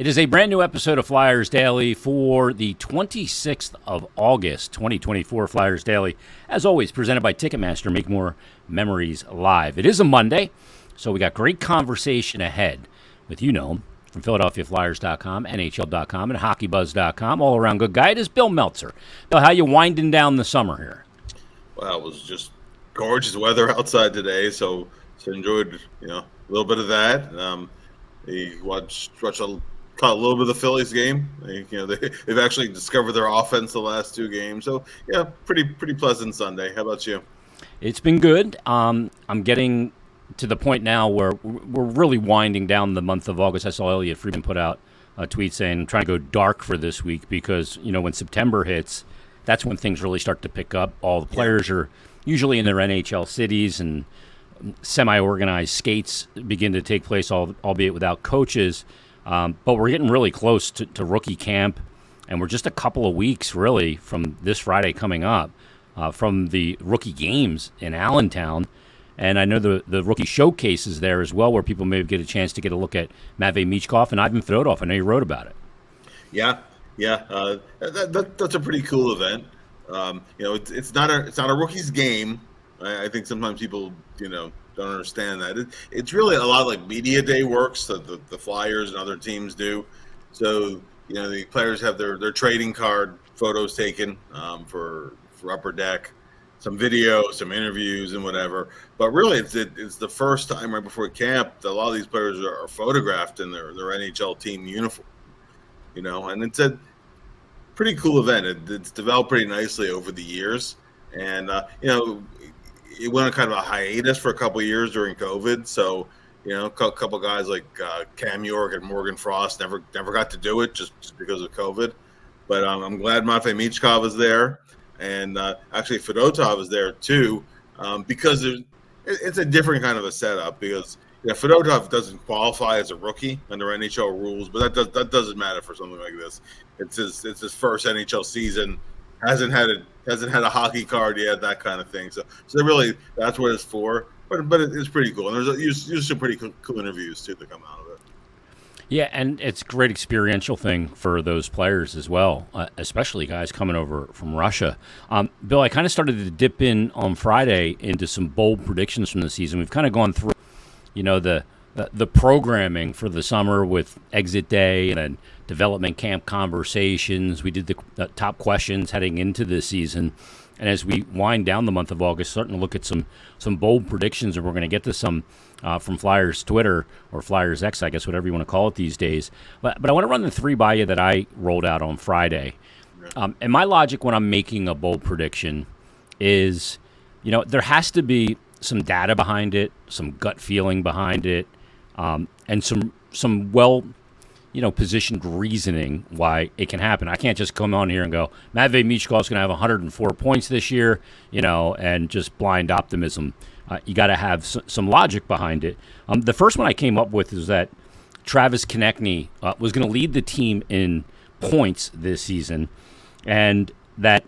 It is a brand new episode of Flyers Daily for the 26th of August, 2024. Flyers Daily, as always, presented by Ticketmaster. Make more memories live. It is a Monday, so we got great conversation ahead with from PhiladelphiaFlyers.com, NHL.com, and HockeyBuzz.com. All around good guy. It is Bill Meltzer. Bill, how you winding down the summer here? Well, it was just gorgeous weather outside today, so enjoyed a little bit of that. Caught a little bit of the Phillies game. They've actually discovered their offense the last two games. So, yeah, pretty pleasant Sunday. How about you? It's been good. I'm getting to the point now where we're really winding down the month of August. I saw Elliot Friedman put out a tweet saying, I'm trying to go dark for this week because, when September hits, that's when things really start to pick up. All the players are usually in their NHL cities and semi-organized skates begin to take place, albeit without coaches. But we're getting really close to rookie camp, and we're just a couple of weeks, really, from this Friday coming up, from the rookie games in Allentown. And I know the rookie showcase is there as well, where people may get a chance to get a look at Matvei Michkov and Ivan Fedotov. I know you wrote about it. Yeah. That's a pretty cool event. It's not a rookie's game. I think sometimes people, don't understand that. It's really a lot like media day works that the Flyers and other teams do. So, the players have their trading card photos taken for Upper Deck, some video, some interviews, and whatever. But really, it's the first time right before camp that a lot of these players are photographed in their NHL team uniform. And it's a pretty cool event. It's developed pretty nicely over the years, and it went on kind of a hiatus for a couple of years during COVID. So, a couple of guys like Cam York and Morgan Frost never got to do it just because of COVID. But I'm glad Matvei Michkov is there, and actually Fedotov is there too, because it's a different kind of a setup. Because Fedotov doesn't qualify as a rookie under NHL rules, but that doesn't matter for something like this. It's his first NHL season. Hasn't had a hockey card yet, that kind of thing. So really, that's what it's for. But it's pretty cool, and there's usually some pretty cool interviews too that come out of it. Yeah, and it's a great experiential thing for those players as well, especially guys coming over from Russia. Bill, I kind of started to dip in on Friday into some bold predictions from the season. We've kind of gone through, the programming for the summer with exit day and then development camp conversations. We did the top questions heading into this season. And as we wind down the month of August, starting to look at some bold predictions, and we're going to get to some from Flyers Twitter or Flyers X, I guess, whatever you want to call it these days. But I want to run the three by you that I rolled out on Friday. And my logic when I'm making a bold prediction is, there has to be some data behind it, some gut feeling behind it, and some well, positioned reasoning why it can happen. I can't just come on here and go, Matvei Michkov's going to have 104 points this year, and just blind optimism. You got to have some logic behind it. The first one I came up with is that Travis Konechny was going to lead the team in points this season, and that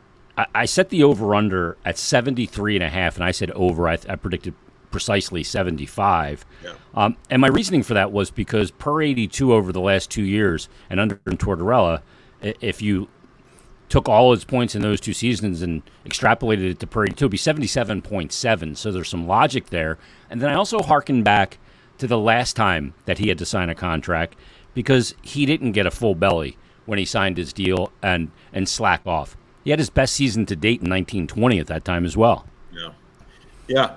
I set the over-under at 73.5, and I said over. I predicted precisely 75. Yeah. And my reasoning for that was because per 82 over the last 2 years and under Tortorella, if you took all his points in those two seasons and extrapolated it to per 82, it would be 77.7. So there's some logic there. And then I also hearkened back to the last time that he had to sign a contract because he didn't get a full belly when he signed his deal and slack off. He had his best season to date in 1920 at that time as well. Yeah.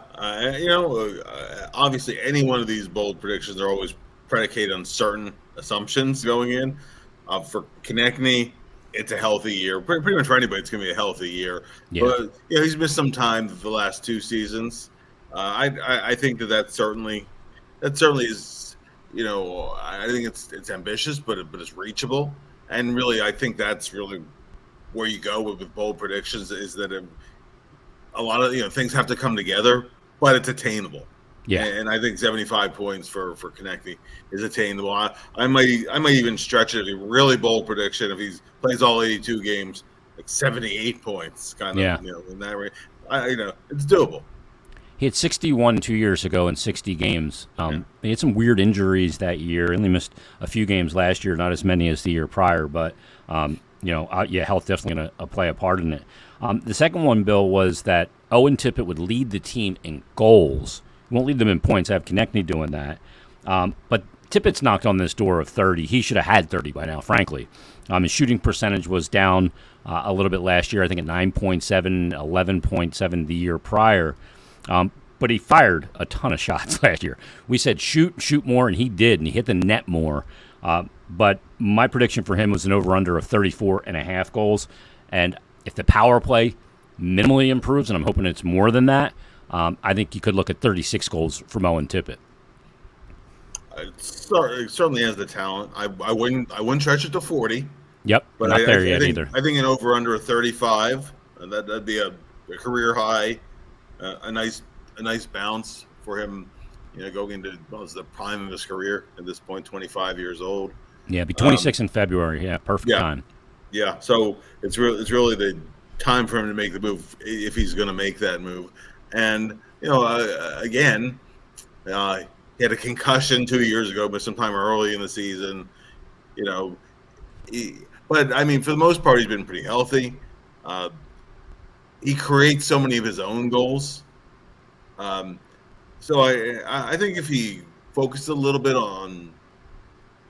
Obviously, any one of these bold predictions are always predicated on certain assumptions going in. For Konechny, it's a healthy year. Pretty much for anybody, it's going to be a healthy year. Yeah. But he's missed some time the last two seasons. I think that certainly is. I think it's ambitious, but it's reachable. And really, I think that's really where you go with bold predictions is that a lot of things have to come together, but it's attainable. Yeah, and I think 75 points for Konechny is attainable. I might even stretch it. A really bold prediction if he plays all 82 games, like 78 points, kind of. Yeah. In that range. It's doable. He had 61 2 years ago in 60 games. He had some weird injuries that year. He only missed a few games last year, not as many as the year prior. But, health definitely going to play a part in it. The second one, Bill, was that Owen Tippett would lead the team in goals. He won't lead them in points. I have Konechny doing that. But Tippett's knocked on this door of 30. He should have had 30 by now, frankly. His shooting percentage was down a little bit last year, I think at 9.7, 11.7 the year prior. But he fired a ton of shots last year. We said shoot more, and he did, and he hit the net more. But my prediction for him was an over-under of 34.5 goals. And if the power play minimally improves, and I'm hoping it's more than that, I think you could look at 36 goals from Owen Tippett. It certainly has the talent. I wouldn't stretch it to 40. Yep, but not there yet either. I think an over-under of 35, that'd be a career high, a nice bounce for him. Going into the prime of his career at this point, 25 years old. Yeah, be 26 in February. Yeah, perfect time. Yeah, so it's really the time for him to make the move if he's going to make that move. And again, he had a concussion 2 years ago, but sometime early in the season. But I mean, for the most part, he's been pretty healthy. He creates so many of his own goals. So I think if he focused a little bit on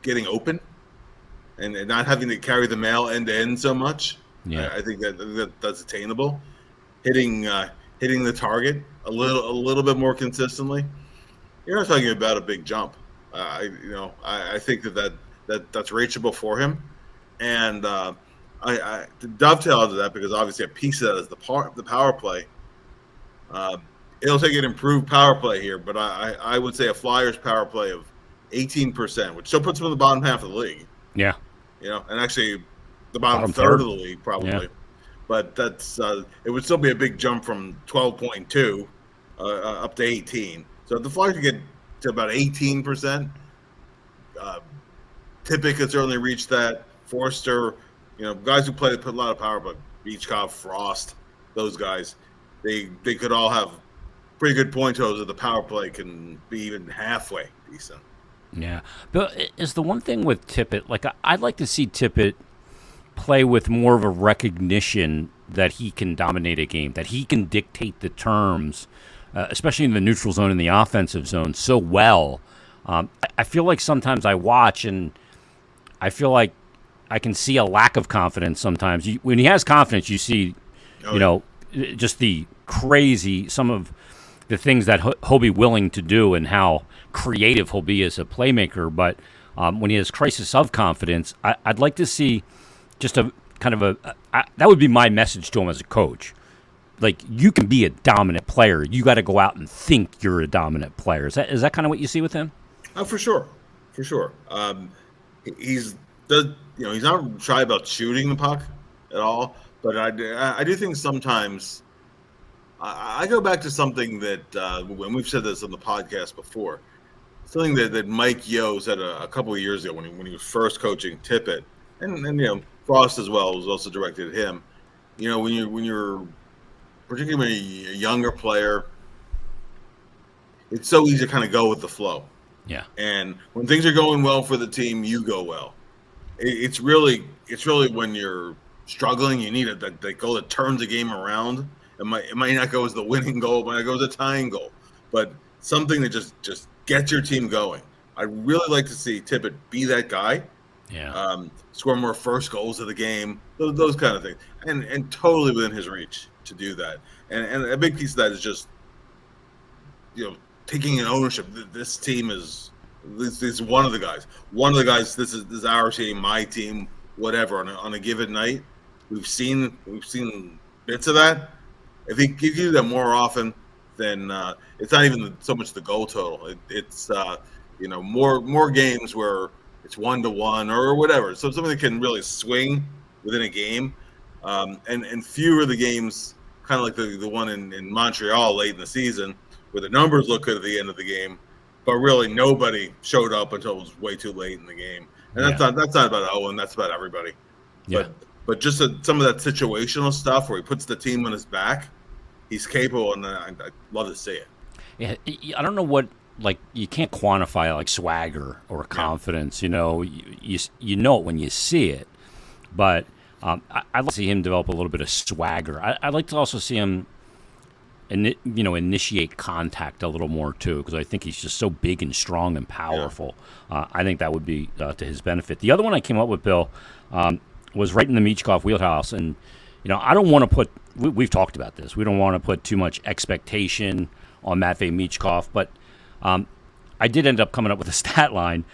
getting open and not having to carry the mail end to end so much, I think that's attainable. Hitting the target a little bit more consistently. You're not talking about a big jump. I think that's reachable for him. And I to dovetail into that, because obviously a piece of that is the power play. It'll take an improved power play here, but I would say a Flyers power play of 18%, which still puts them in the bottom half of the league. Yeah. And actually the bottom third of the league probably. Yeah. But that's it would still be a big jump from 12.2 up to 18. So if the Flyers could get to about 18%, Tippett could certainly reach that. Forster, guys who put a lot of power, but Beachcroft, Frost, those guys, they could all have pretty good point totals if the power play can be even halfway decent. Yeah. But is the one thing with Tippett, like I'd like to see Tippett play with more of a recognition that he can dominate a game, that he can dictate the terms, especially in the neutral zone and the offensive zone, so well. I feel like sometimes I watch and I feel like I can see a lack of confidence sometimes. When he has confidence, you see, just the crazy, some of the things that he'll be willing to do and how creative he'll be as a playmaker. But when he has crisis of confidence, I'd like to see just a kind of that would be my message to him as a coach. Like, you can be a dominant player. You got to go out and think you're a dominant player. Is that kind of what you see with him? For sure. He's not shy about shooting the puck at all. But I do think sometimes I go back to something that when we've said this on the podcast before, something that Mike Yeo said a couple of years ago when he was first coaching Tippett, and Frost as well was also directed at him. When you're particularly a younger player, it's so easy to kind of go with the flow. Yeah. And when things are going well for the team, you go well. It's really when you're struggling, you need that goal that turns the game around. It might not go as the winning goal, it might not go as a tying goal, but something that just gets your team going. I'd really like to see Tippett be that guy. Yeah. Score more first goals of the game, those kind of things, and totally within his reach to do that. And a big piece of that is just taking an ownership. This team is one of the guys. One of the guys. This is our team, my team, whatever. On a given night, we've seen bits of that. If he gives you that more often, then it's not even so much the goal total. It's more games where it's 1-1 or whatever. So something that can really swing within a game, and fewer of the games, kind of like the one in Montreal late in the season, where the numbers look good at the end of the game, but really nobody showed up until it was way too late in the game. And that's not about Owen. That's about everybody. Yeah. But just some of that situational stuff where he puts the team on his back, he's capable, and I'd love to see it. Yeah, I don't know what, like, you can't quantify like swagger or Yeah. confidence. You know it when you see it, but I'd like to see him develop a little bit of swagger. I'd like to also see him, initiate contact a little more too, because I think he's just so big and strong and Yeah. powerful. I think that would be to his benefit. The other one I came up with, Bill, was right in the Michkov wheelhouse, and I don't want to put. We've talked about this. We don't want to put too much expectation on Matvei Michkov, but I did end up coming up with a stat line.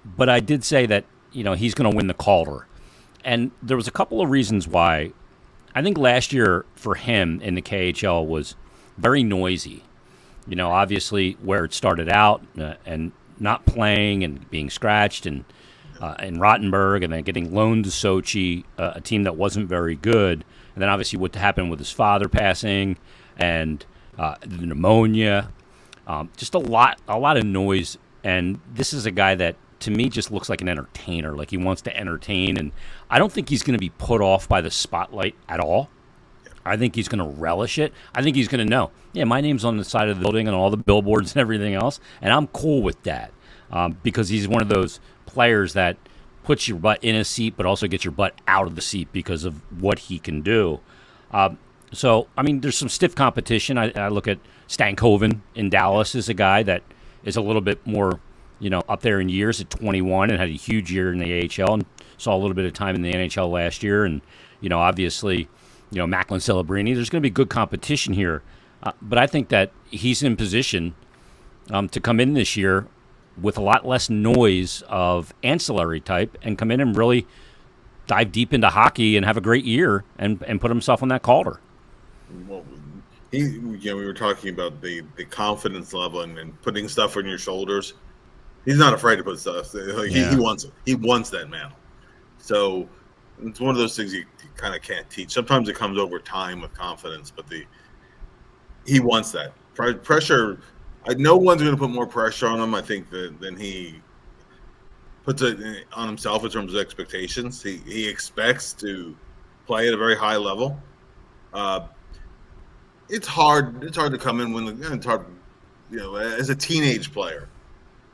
But I did say that he's going to win the Calder, and there was a couple of reasons why. I think last year for him in the KHL was very noisy. Obviously where it started out and not playing and being scratched and in Rottenburg and then getting loaned to Sochi, a team that wasn't very good. And then obviously what happened with his father passing and the pneumonia, just a lot of noise. And this is a guy that to me just looks like an entertainer, like he wants to entertain. And I don't think he's going to be put off by the spotlight at all. I think he's going to relish it. I think he's going to know, yeah, my name's on the side of the building and all the billboards and everything else, and I'm cool with that because he's one of those players that puts your butt in a seat but also gets your butt out of the seat because of what he can do. So, I mean, there's some stiff competition. I look at Stankoven in Dallas as a guy that is a little bit more, up there in years at 21 and had a huge year in the AHL and saw a little bit of time in the NHL last year. And, obviously, Macklin Celebrini, there's going to be good competition here. But I think that he's in position to come in this year with a lot less noise of ancillary type and come in and really dive deep into hockey and have a great year and put himself on that Calder. Well, we were talking about the confidence level and putting stuff on your shoulders. He's not afraid to put stuff. He wants it. He wants that mantle. So it's one of those things you kind of can't teach. Sometimes it comes over time with confidence, but he wants that pressure. No one's going to put more pressure on him, I think, than he puts it on himself in terms of expectations. He expects to play at a very high level. It's hard. It's hard to come in when it's hard. As a teenage player,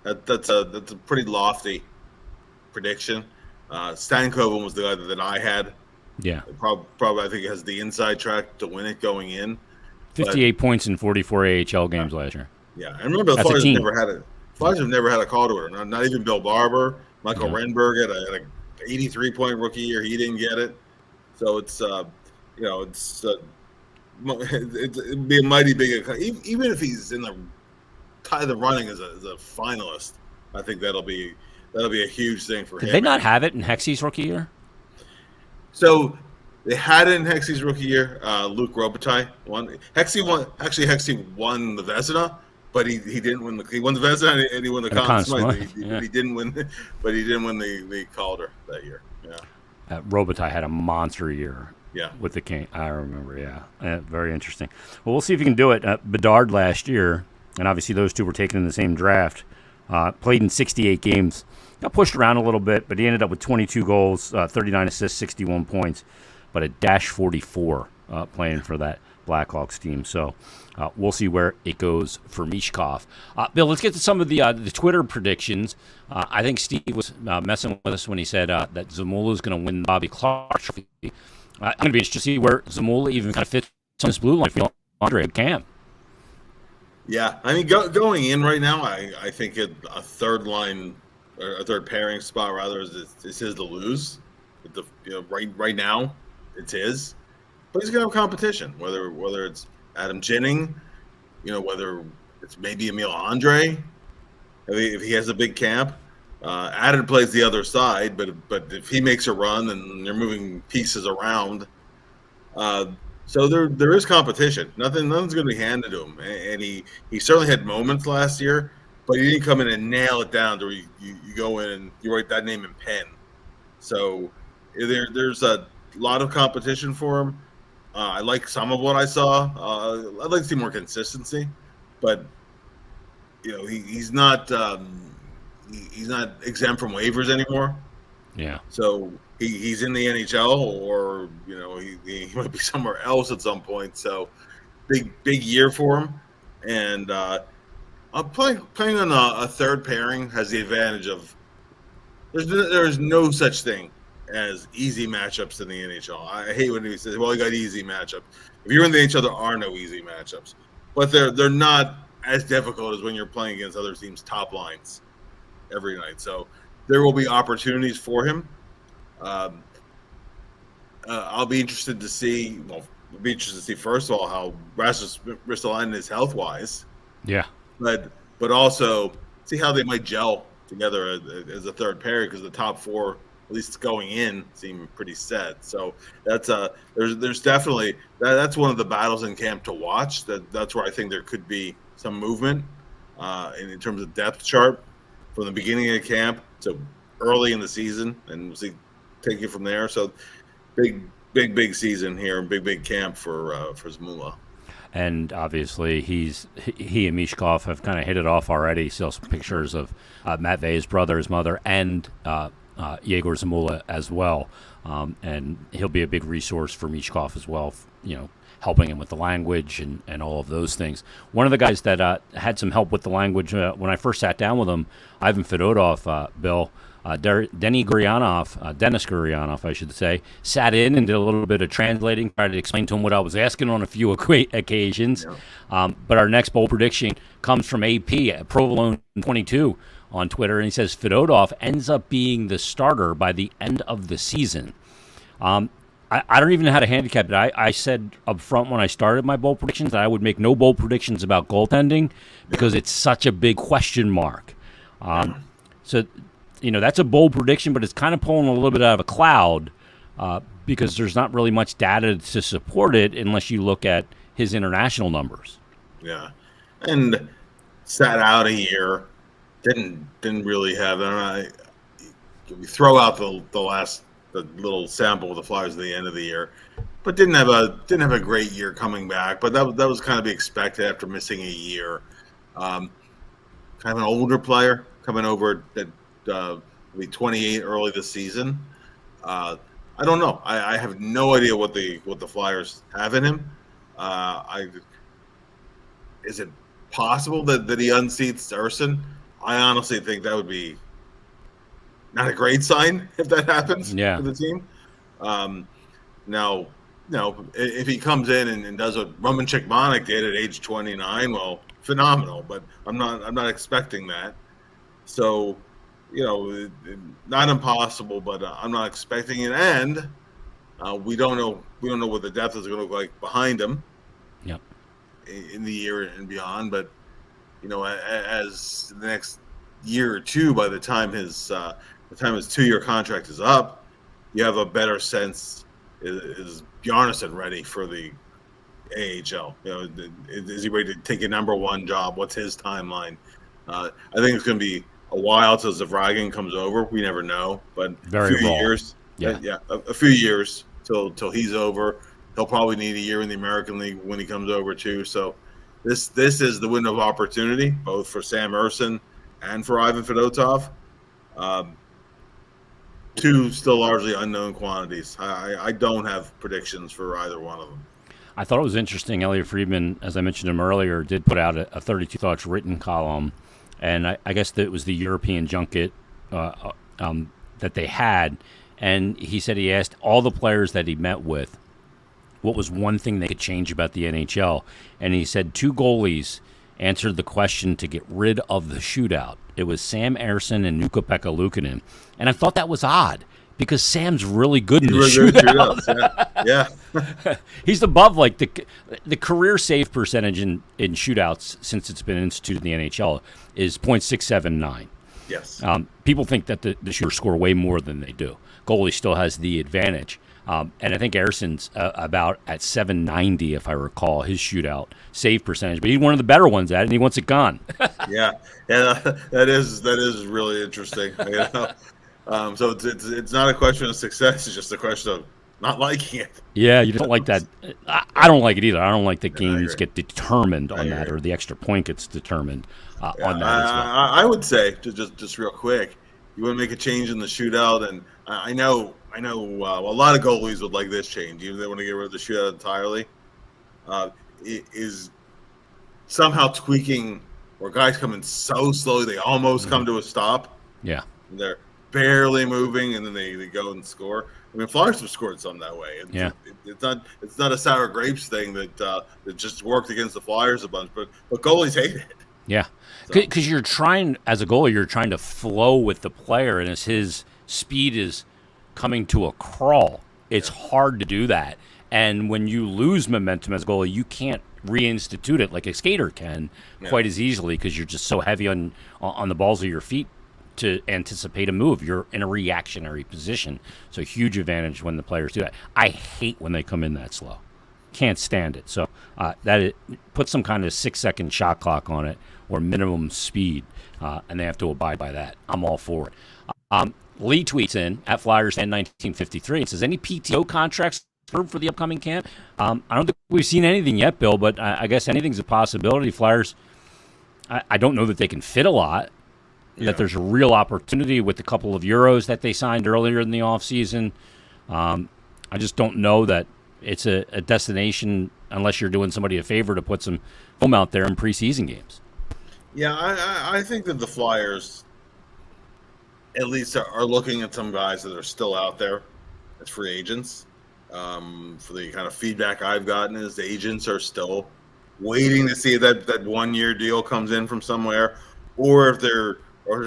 that's a pretty lofty prediction. Stankoven was the guy that I had. Yeah, probably I think he has the inside track to win it going in. 58 points in 44 AHL games last year. Yeah, I remember the Flyers have never had a Calder. Not even Bill Barber, Michael Renberg had an 83-point rookie year. He didn't get it. So it's it'd be a mighty big. Even if he's in the running as a finalist, I think that'll be a huge thing for him. Did they not have it in Hexy's rookie year? So they had it in Hexy's rookie year. Luke Robitaille won. Hexy won. Actually, Hexy won the Vezina, but he didn't win he won the Vezina and he won the Conn Smythe. He didn't win. But he didn't win the Calder that year. Yeah. Robitaille had a monster year. Yeah. With the King, I remember. Yeah. Very interesting. Well, we'll see if he can do it. Bedard last year, and obviously those two were taken in the same draft. Played in 68 games. Got pushed around a little bit, but he ended up with 22 goals, 39 assists, 61 points, but a .44 playing for that Blackhawks team. So we'll see where it goes for Michkov. Bill, let's get to some of the Twitter predictions. I think Steve was messing with us when he said that Zamula is going to win the Bobby Clark Trophy. I'm going to be interested to see where Zamula even kind of fits on this blue line for Andre Camp. Yeah, I mean, going in right now, I think a third line or a third pairing spot rather is his to lose. Right now, it's his, but he's gonna have competition. Whether it's Adam Ginning, whether it's maybe Emil Andre, if he has a big camp. Adam plays the other side, but if he makes a run and they're moving pieces around, so there is competition. Nothing's going to be handed to him, and he certainly had moments last year, but he didn't come in and nail it down to where you go in and you write that name in pen. So there's a lot of competition for him. I like some of what I saw. I'd like to see more consistency, but he's not exempt from waivers anymore. Yeah. So he's in the NHL, or he might be somewhere else at some point. So big year for him, And playing on a third pairing has the advantage of there's no such thing as easy matchups in the NHL. I hate when he says, "Well, you got easy matchups." If you're in the NHL, there are no easy matchups, but they're not as difficult as when you're playing against other teams' top lines every night. So there will be opportunities for him. I'll be interested to see. Well, I'll be interested to see first of all how Rasmus Ristolainen is health wise. Yeah, but also see how they might gel together as a third pair, because the top four, at least going in, seem pretty set. So that's there's definitely that's one of the battles in camp to watch. That's where I think there could be some movement in terms of depth chart from the beginning of camp to early in the season, and we'll see take it from there. So big season here, big camp for Zamula. and obviously he and Mishkov have kind of hit it off already. Still some pictures of Matve's brother, his mother, and Yegor Zamula as well. And he'll be a big resource for Mishkov as well, helping him with the language and all of those things. One of the guys that had some help with the language when I first sat down with him, Ivan Fedotov, Bill, Denis Guryanov, I should say, sat in and did a little bit of translating, tried to explain to him what I was asking on a few occasions. Yeah. But our next bold prediction comes from AP, Provolone 22 on Twitter, and he says Fedotov ends up being the starter by the end of the season. I don't even know how to handicap it. I said up front when I started my bold predictions that I would make no bold predictions about goaltending because it's such a big question mark. So, that's a bold prediction, but it's kind of pulling a little bit out of a cloud because there's not really much data to support it unless you look at his international numbers. Yeah, and sat out a year, didn't really have. We throw out the little sample of the Flyers at the end of the year, but didn't have a great year coming back. But that was kind of expected after missing a year. Kind of an older player coming over that will be 28 early this season. I don't know. I have no idea what the Flyers have in him. Is it possible that he unseats Urson? I honestly think that would be not a great sign if that happens for the team. Now, if he comes in and does what Roman Cechmanek did at age 29, well, phenomenal. But I'm not expecting that. So, not impossible, but I'm not expecting it. And we don't know what the depth is going to look like behind him. Yep. In the year and beyond, but as the next year or two, by the time his 2-year contract is up, you have a better sense. Is Bjarnason ready for the AHL? Is he ready to take a number one job? What's his timeline? I think it's going to be a while till Zavragin comes over. We never know, but a few years. Yeah, a few years till he's over. He'll probably need a year in the American League when he comes over too. So this is the window of opportunity, both for Sam Urson and for Ivan Fedotov. Two still largely unknown quantities. I don't have predictions for either one of them. I thought it was interesting. Elliot Friedman, as I mentioned him earlier, did put out a 32 Thoughts written column, and I guess that it was the European junket that they had, and he said he asked all the players that he met with what was one thing they could change about the NHL, and he said 2 goalies answered the question to get rid of the shootout. It was Sam Ersson and Ukko-Pekka Luukkonen, and I thought that was odd because Sam's really good in the shootout. Yeah. He's above like the career save percentage in shootouts since it's been instituted in the NHL is .679. Yes. People think that the shooters score way more than they do. Goalie still has the advantage. And I think Ersson's about at 790, if I recall, his shootout save percentage. But he's one of the better ones at it, and he wants it gone. yeah, that is really interesting. So it's not a question of success; it's just a question of not liking it. Yeah, you don't like that. I don't like it either. I don't like that games get determined on that, or the extra point gets determined on that as well. I would say just real quick, you want to make a change in the shootout, and I know. A lot of goalies would like this change. Even if they want to get rid of the shootout entirely. Is somehow tweaking where guys come in so slowly they almost come to a stop. Yeah. And they're barely moving, and then they go and score. I mean, Flyers have scored some that way. It's not a sour grapes thing that just worked against the Flyers a bunch, but goalies hate it. Yeah, because you're trying, as a goalie, you're trying to flow with the player, and as his speed is coming to a crawl, it's hard to do that. And when you lose momentum as a goalie, you can't reinstitute it like a skater can quite as easily because you're just so heavy on the balls of your feet to anticipate a move. You're in a reactionary position. So huge advantage when the players do that. I hate when they come in that slow. Can't stand it. So put some kind of 6-second shot clock on it or minimum speed, and they have to abide by that. I'm all for it. Lee tweets in at Flyers and 1953 and says, any PTO contracts for the upcoming camp? I don't think we've seen anything yet, Bill, but I guess anything's a possibility. Flyers, I don't know that they can fit a lot. That there's a real opportunity with the couple of Euros that they signed earlier in the offseason. I just don't know that it's a destination unless you're doing somebody a favor to put some film out there in preseason games. Yeah, I think that the Flyers at least are looking at some guys that are still out there as free agents. For the kind of feedback I've gotten is the agents are still waiting to see if that 1-year deal comes in from somewhere, or if there's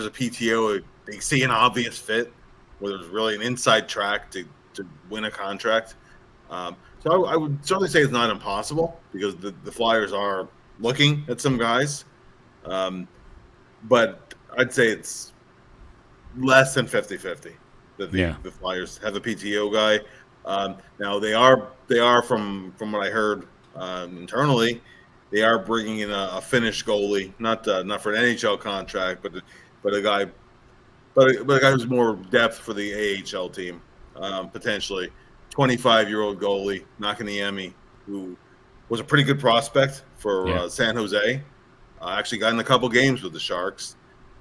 a PTO, they see an obvious fit where there's really an inside track to win a contract. So I would certainly say it's not impossible because the Flyers are looking at some guys. But I'd say it's less than 50-50 that the Flyers have a PTO guy. Now they are from what I heard internally, they are bringing in a Finnish goalie, not for an NHL contract, but a guy who's more depth for the AHL team, potentially. 25-year-old goalie, Nakaniemi, who was a pretty good prospect for San Jose. Actually got in a couple games with the Sharks.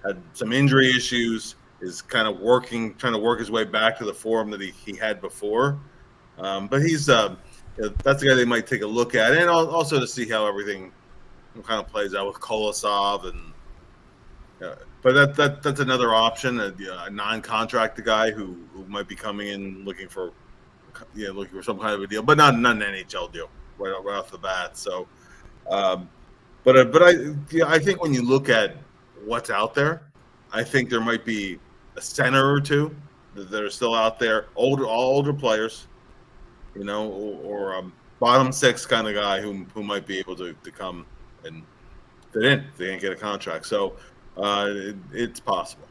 Had some injury issues. Is kind of trying to work his way back to the form that he had before. But he's that's the guy they might take a look at, and also to see how everything kind of plays out with Kolosov but that's another option, a non-contract guy who might be coming in looking for some kind of a deal, but not an NHL deal right off the bat. So, but I think when you look at what's out there, I think there might be a center or two that are still out there, older players, or bottom six kind of guy who might be able to come and fit in if they didn't get a contract. So it's possible.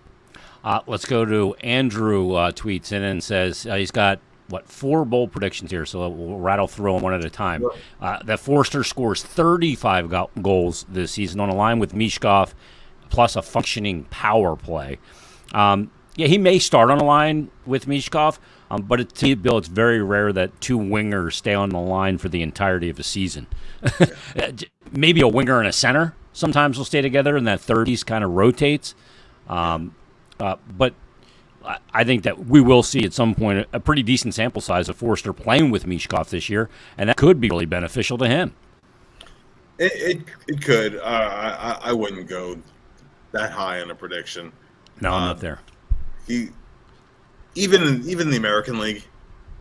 Let's go to Andrew. Tweets in and says he's got 4 bold predictions here, so we'll rattle through them one at a time. Sure. That Forster scores 35 goals this season on a line with Mishkov, plus a functioning power play. He may start on a line with Mishkov, but to Bill, it's very rare that 2 wingers stay on the line for the entirety of a season. Maybe a winger and a center sometimes will stay together, and that 30s kind of rotates. But I think that we will see at some point a pretty decent sample size of Forster playing with Mishkov this year, and that could be really beneficial to him. It could. I wouldn't go that high in a prediction. No, I'm not there. He even in the American League,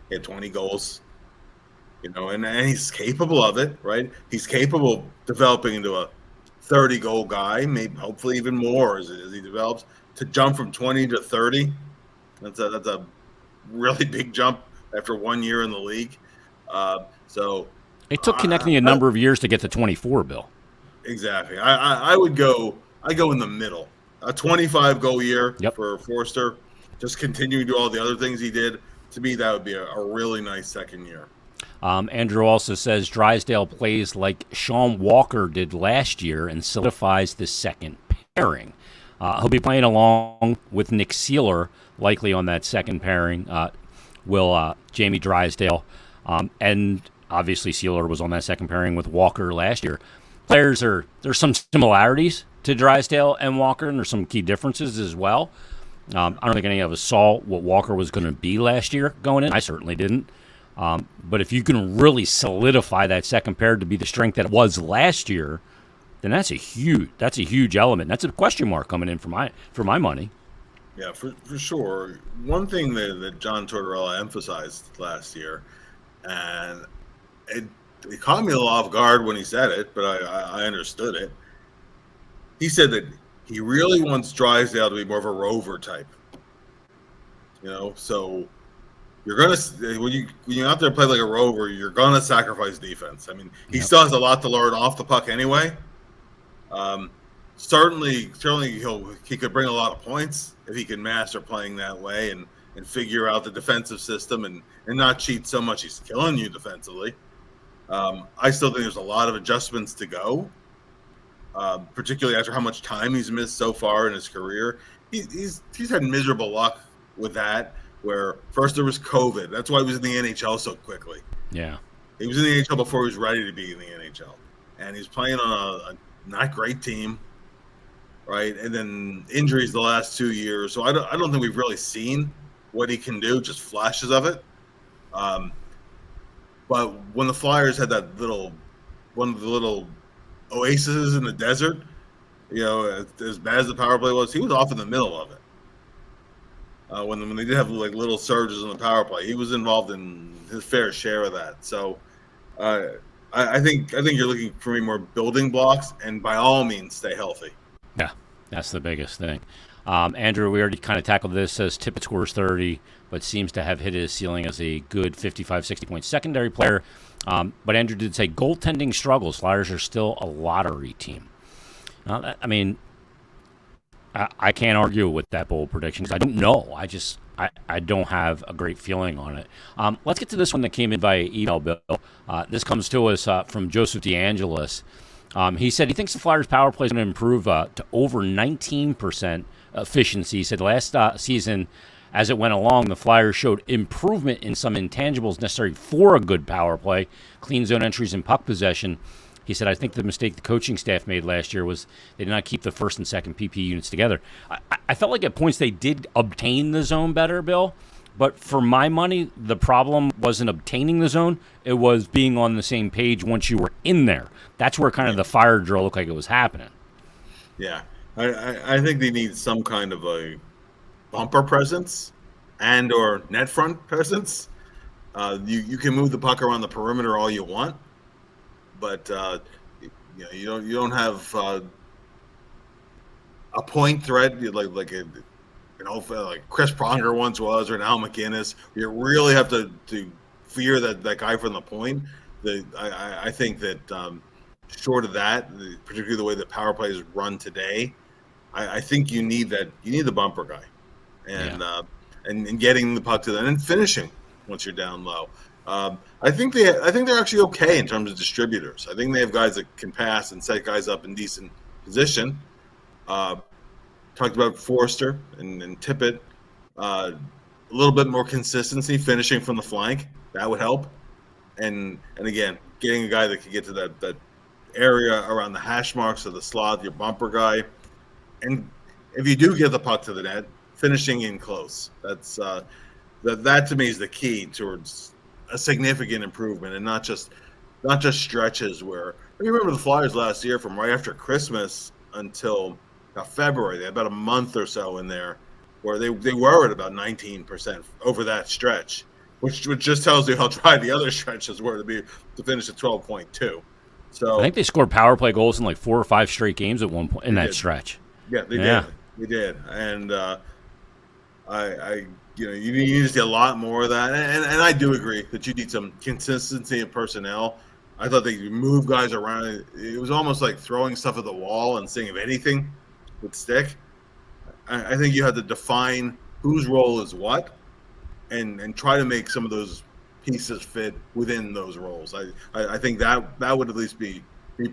he had 20 goals. And he's capable of it, right? He's capable of developing into a 30-goal guy, maybe hopefully even more as he develops. To jump from 20 to 30, that's a really big jump after 1 year in the league. So it took Konechny a number of years to get to 24, Bill. Exactly. I would go. I go in the middle. A 25-goal year for Forster, just continuing to do all the other things he did. To me, that would be a really nice second year. Andrew also says Drysdale plays like Sean Walker did last year and solidifies the second pairing. He'll be playing along with Nick Seeler, likely on that second pairing. Jamie Drysdale. And obviously Seeler was on that second pairing with Walker last year. There's some similarities to Drysdale and Walker, and there's some key differences as well. I don't think any of us saw what Walker was going to be last year going in. I certainly didn't. But if you can really solidify that second pair to be the strength that it was last year, then that's a huge element. That's a question mark coming in for my money. Yeah, for sure. One thing that John Tortorella emphasized last year, and it caught me a little off guard when he said it, but I understood it. He said that he really wants Drysdale to be more of a rover type. So you're gonna when you're out there play like a rover, you're gonna sacrifice defense. I mean, he still has a lot to learn off the puck anyway. Certainly he could bring a lot of points if he can master playing that way and figure out the defensive system and not cheat so much he's killing you defensively. I still think there's a lot of adjustments to go, particularly after how much time he's missed so far in his career. He's had miserable luck with that, where first there was COVID. That's why he was in the NHL so quickly. Yeah. He was in the NHL before he was ready to be in the NHL. And he's playing on a not great team, right? And then injuries the last 2 years. So I don't think we've really seen what he can do, just flashes of it. But when the Flyers had one of the little oases in the desert, as bad as the power play was, he was off in the middle of it. When they did have like little surges in the power play, he was involved in his fair share of that. So I think you're looking for me more building blocks, and by all means, stay healthy. Yeah, that's the biggest thing. Andrew, we already kind of tackled this. Says Tippett scores 30, but seems to have hit his ceiling as a good 55, 60-point secondary player. But Andrew did say goaltending struggles. Flyers are still a lottery team. I can't argue with that bold prediction because I don't know. I don't have a great feeling on it. Let's get to this one that came in via email, Bill. This comes to us from Joseph DeAngelis. He said he thinks the Flyers' power play is going to improve to over 19% efficiency. He said last season, as it went along, the Flyers showed improvement in some intangibles necessary for a good power play, clean zone entries and puck possession. He said, I think the mistake the coaching staff made last year was they did not keep the first and second PP units together. I felt like at points they did obtain the zone better, Bill. But for my money, the problem wasn't obtaining the zone. It was being on the same page once you were in there. That's where kind of the fire drill looked like it was happening. Yeah. I think they need some kind of a bumper presence and or net front presence. You can move the puck around the perimeter all you want, but you don't have a point threat like Chris Pronger once was, or an Al McInnes. You really have to fear that guy from the point. I think that short of that, particularly the way the power play is run today, I think you need that. You need the bumper guy, and getting the puck to them and finishing once you're down low. I think they're actually okay in terms of distributors. I think they have guys that can pass and set guys up in decent position. Talked about Forster and Tippett. A little bit more consistency finishing from the flank, that would help. And again, getting a guy that can get to that area around the hash marks of the slot, your bumper guy. And if you do get the puck to the net, finishing in close. That's that to me is the key towards a significant improvement, and not just stretches where. You remember the Flyers last year from right after Christmas until February. They had about a month or so in there where they were at about 19% over that stretch, which just tells you how dry the other stretches were to finish at 12.2. So I think they scored power play goals in like 4 or 5 straight games at one point in that stretch. Yeah, they did. They did, and you need to see a lot more of that. And I do agree that you need some consistency in personnel. I thought they moved guys around. It was almost like throwing stuff at the wall and seeing if anything would stick. I think you have to define whose role is what, and try to make some of those pieces fit within those roles. I think that would at least be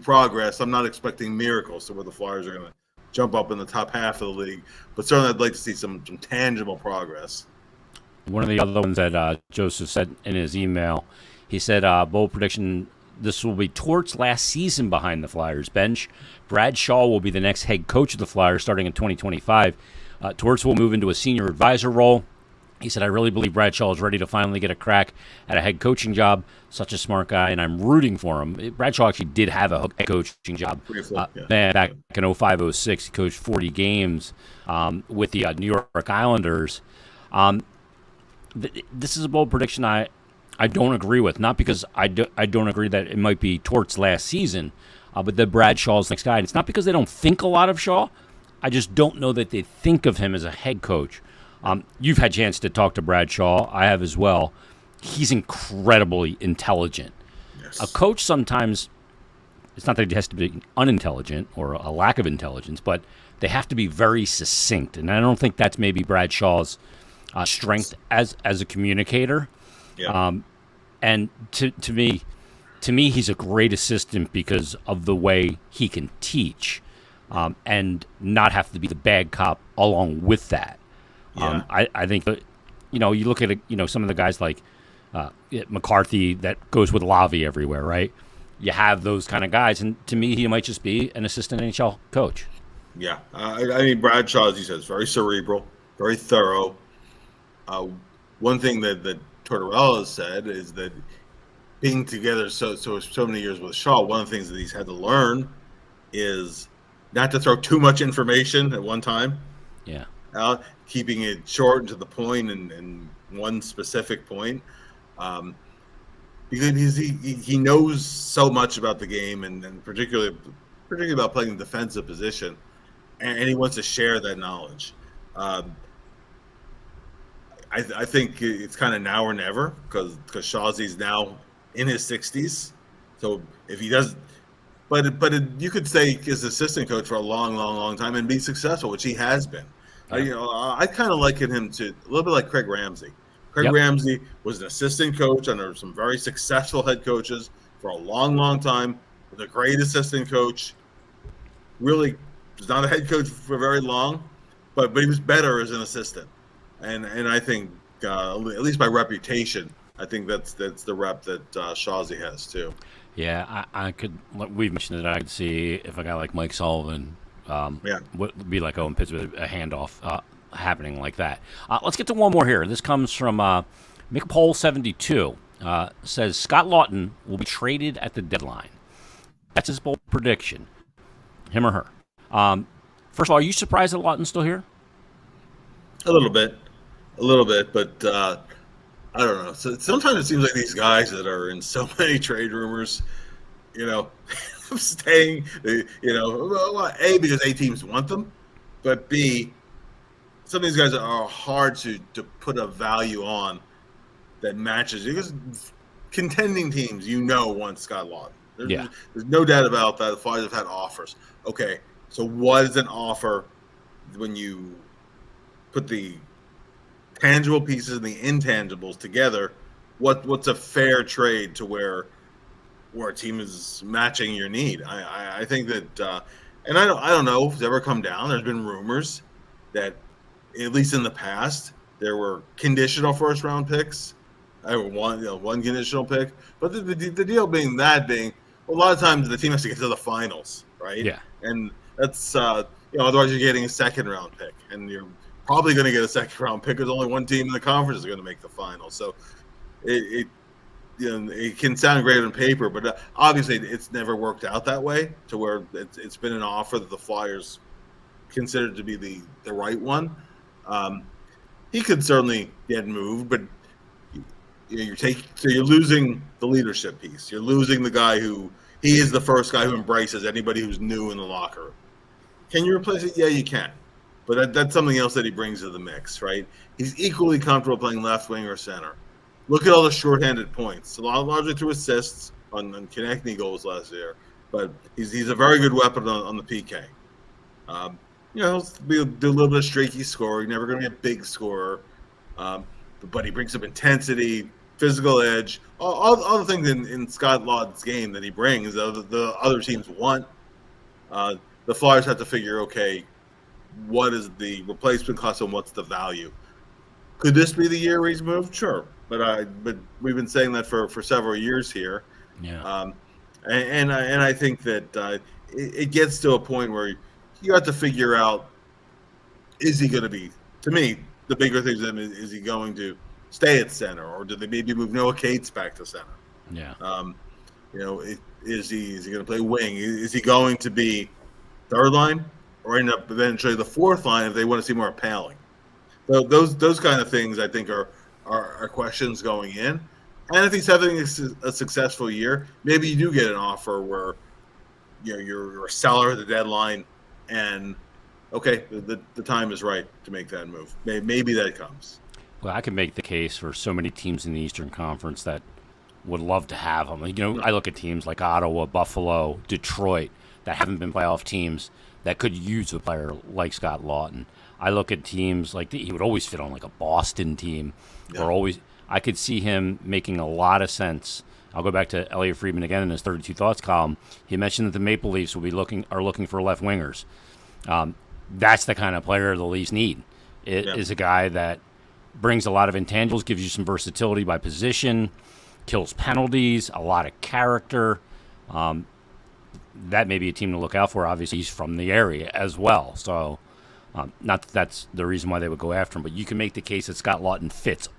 progress. I'm not expecting miracles to where the Flyers are going to jump up in the top half of the league, but certainly I'd like to see some tangible progress. One of the other ones that Joseph said in his email, he said, bold prediction, this will be Tort's last season behind the Flyers bench. Brad Shaw will be the next head coach of the Flyers starting in 2025. Torts will move into a senior advisor role He said, I really believe Bradshaw is ready to finally get a crack at a head coaching job. Such a smart guy, and I'm rooting for him. Bradshaw actually did have a head coaching job back in 05-06. He coached 40 games with the New York Islanders. This is a bold prediction I don't agree with. Not because I don't agree that it might be Tort's last season, but that Bradshaw's next guy. And it's not because they don't think a lot of Shaw. I just don't know that they think of him as a head coach. You've had a chance to talk to Bradshaw. I have as well. He's incredibly intelligent. Yes. A coach sometimes, it's not that he has to be unintelligent or a lack of intelligence, but they have to be very succinct. And I don't think that's maybe Bradshaw's strength as a communicator. Yeah. And to me, he's a great assistant because of the way he can teach and not have to be the bad cop along with that. Yeah. I think that, you look at some of the guys like McCarthy that goes with Lavi everywhere, right? You have those kind of guys, and to me, he might just be an assistant NHL coach. Yeah, I mean, Bradshaw, as you said, is very cerebral, very thorough. One thing that Tortorella has said is that being together so many years with Shaw, one of the things that he's had to learn is not to throw too much information at one time. Yeah. Keeping it short and to the point and one specific point. Because he knows so much about the game and particularly about playing the defensive position, and he wants to share that knowledge. I think it's kind of now or never because Shawzy's now in his 60s. So if he does, you could say his assistant coach for a long time and be successful, which he has been. I kind of liken him to a little bit like Craig Ramsey. Ramsey was an assistant coach under some very successful head coaches for a long time. Was a great assistant coach. Really was not a head coach for very long, but he was better as an assistant. And I think at least by reputation, I think that's the rep that Shawzy has too. Yeah, I could. We've mentioned it. I could see if a guy like Mike Sullivan would be like Owen Pittsburgh, a handoff happening like that. Let's get to one more here. This comes from McPole72. Says Scott Lawton will be traded at the deadline. That's his bold prediction. Him or her. First of all, are you surprised that Lawton's still here? A little bit, but I don't know. So sometimes it seems like these guys that are in so many trade rumors, staying, A, because A teams want them, but B, some of these guys are hard to put a value on that matches. Because contending teams, want Scott Lawton. There's no doubt about that. The Flyers have had offers. Okay, so what is an offer when you put the tangible pieces and the intangibles together? What's a fair trade to where a team is matching your need? I think that, and I don't know if it's ever come down. There's been rumors that, at least in the past, there were conditional first round picks. One conditional pick, but the deal being a lot of times the team has to get to the finals, right? Yeah, and that's otherwise you're getting a second round pick, and you're probably going to get a second round pick because only one team in the conference is going to make the finals. So it can sound great on paper, but obviously it's never worked out that way to where it's been an offer that the Flyers considered to be the right one. He could certainly get moved, but you're losing the leadership piece. You're losing the guy he is the first guy who embraces anybody who's new in the locker room. Can you replace it? Yeah, you can. But that's something else that he brings to the mix, right? He's equally comfortable playing left wing or center. Look at all the shorthanded points, largely through assists on Konechny goals last year. But he's a very good weapon on the PK. He'll do a little bit of streaky scoring. Never going to be a big scorer, but he brings some intensity, physical edge, all the things in Scott Lawton's game that he brings. The other teams want. The Flyers have to figure, okay, what is the replacement cost and what's the value? Could this be the year where he's moved? Sure, but we've been saying that for several years here. Yeah. And I think that it gets to a point where you have to figure out, is he going to be? To me, the bigger things to them is he going to stay at center, or do they maybe move Noah Cates back to center? Yeah. Is he going to play wing? Is he going to be third line, or end up eventually the fourth line if they want to see more Paling? So those kind of things I think are questions going in. And if he's having a successful year, maybe you do get an offer where you're a seller at the deadline, and okay, the time is right to make that move. Maybe that comes. Well, I can make the case for so many teams in the Eastern Conference that would love to have him. I look at teams like Ottawa, Buffalo, Detroit that haven't been playoff teams that could use a player like Scott Lawton. I look at teams like he would always fit on like a Boston team, I could see him making a lot of sense. I'll go back to Elliot Friedman again in his 32 Thoughts column. He mentioned that the Maple Leafs are looking for left wingers. That's the kind of player the Leafs need. It is a guy that brings a lot of intangibles, gives you some versatility by position, kills penalties, a lot of character. That may be a team to look out for. Obviously, he's from the area as well. So not that that's the reason why they would go after him, but you can make the case that Scott Lawton fits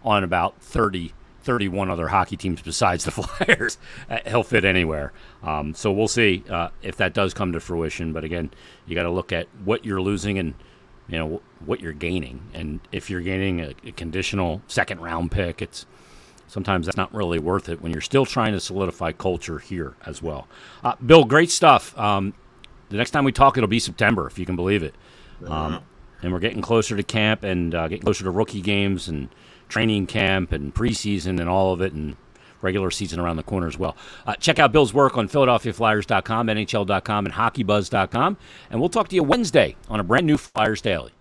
on about 31 other hockey teams besides the Flyers. He'll fit anywhere. So we'll see if that does come to fruition. But again, you got to look at what you're losing and what you're gaining. And if you're gaining a conditional second round pick, sometimes that's not really worth it when you're still trying to solidify culture here as well. Bill, great stuff. The next time we talk, it'll be September, if you can believe it. And we're getting closer to camp and getting closer to rookie games and training camp and preseason and all of it, and regular season around the corner as well. Check out Bill's work on PhiladelphiaFlyers.com, NHL.com, and HockeyBuzz.com. And we'll talk to you Wednesday on a brand new Flyers Daily.